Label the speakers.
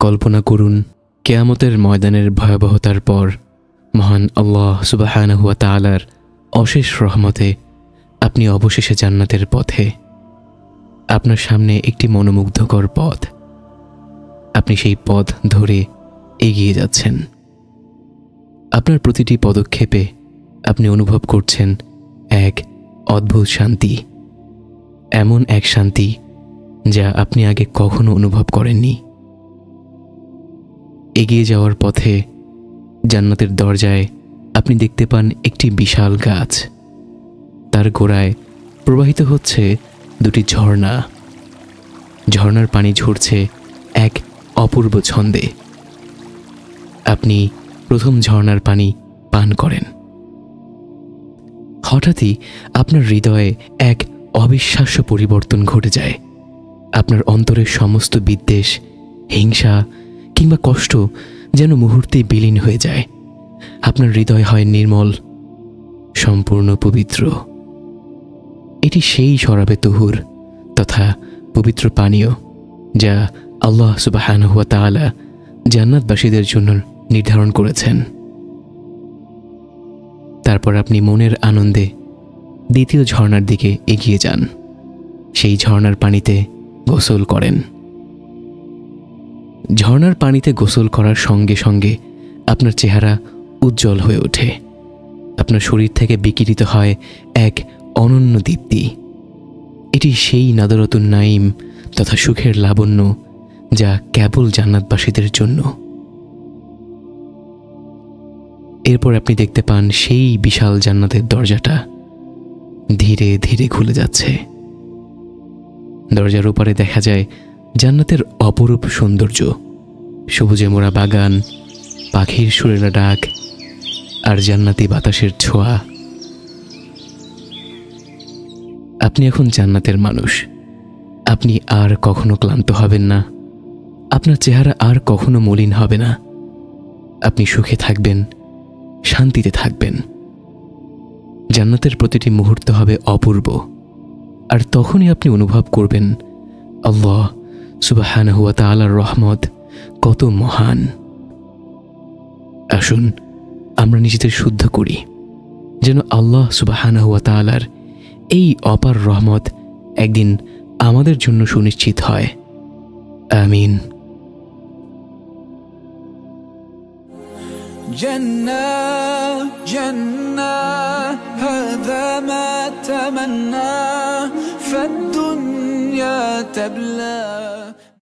Speaker 1: কল্পনা করুন, কিয়ামতের ময়দানের ভয়াবহতার পর মহান আল্লাহ সুবহানাহু ওয়া তাআলার অশেষ রহমতে আপনি অবশেষে জান্নাতের পথে। আপনার সামনে একটি মনোমুগ্ধকর পথ। আপনি সেই পথ ধরে এগিয়ে যাচ্ছেন। আপনার প্রতিটি পদক্ষেপে আপনি অনুভব করছেন এক অদ্ভুত শান্তি, এমন এক শান্তি যা আপনি আগে কখনো অনুভব করেননি। এগিয়ে যাওয়ার পথে জান্নাতের দরজায় আপনি দেখতে পান একটি বিশাল গাছ। তার গোড়ায় প্রবাহিত হচ্ছে দুটি ঝর্ণা। ঝর্ণার পানি ঝরছে এক অপূর্ব ছন্দে। আপনি প্রথম ঝর্ণার পানি পান করেন। হঠাৎই আপনার হৃদয়ে এক অবিশ্বাস্য পরিবর্তন ঘটে যায়। আপনার অন্তরের সমস্ত বিদ্বেষ, হিংসা কিংবা কষ্ট যেন মুহূর্তেই বিলীন হয়ে যায়। আপনার হৃদয় হয় নির্মল, সম্পূর্ণ পবিত্র। এটি সেই শরাবে তুহুর তথা পবিত্র পানীয় যা আল্লাহ সুবহানাহু ওয়া তাআলা জান্নাতবাসীদের জন্য নির্ধারণ করেছেন। তারপর আপনি মনের আনন্দে দ্বিতীয় ঝর্ণার দিকে এগিয়ে যান। সেই ঝর্ণার পানিতে গোসল করেন। ঝর্ণার পানিতে গোসল করার সঙ্গে সঙ্গে আপনার চেহারা উজ্জ্বল হয়ে ওঠে। আপনার শরীর থেকে বিকিরিত হয় এক অনন্য দীপ্তি। এটি সেই নাদরাতুন নাঈম তথা সুখের লাবণ্য যা কেবল জান্নাতবাসীদের জন্য। এরপর আপনি দেখতে পান সেই বিশাল জান্নাতের দরজাটা ধীরে ধীরে খুলে যাচ্ছে। দরজার ওপারে দেখা যায় জান্নাতের অপরূপ সৌন্দর্য, সবুজে মোড়া বাগান, পাখির সুরেলা ডাক আর জান্নাতি বাতাসের ছোঁয়া। আপনি এখন জান্নাতের মানুষ। আপনি আর কখনো ক্লান্ত হবেন না। আপনার চেহারা আর কখনো মলিন হবে না। আপনি সুখে থাকবেন, শান্তিতে থাকবেন। জান্নাতের প্রতিটি মুহূর্ত হবে অপূর্ব। আর তখনই আপনি অনুভব করবেন আল্লাহ সুবহানাহু ওয়া তাআলার রহমত কত মহান। আসুন আমরা নিজেদের শুদ্ধ করি, যেন আল্লাহ সুবহানাহু ওয়া তাআলার এই অপার রহমত একদিন আমাদের জন্য সুনিশ্চিত হয়। আমিন।
Speaker 2: جنة جنة هذا ما تمنى فالدنيا تبلى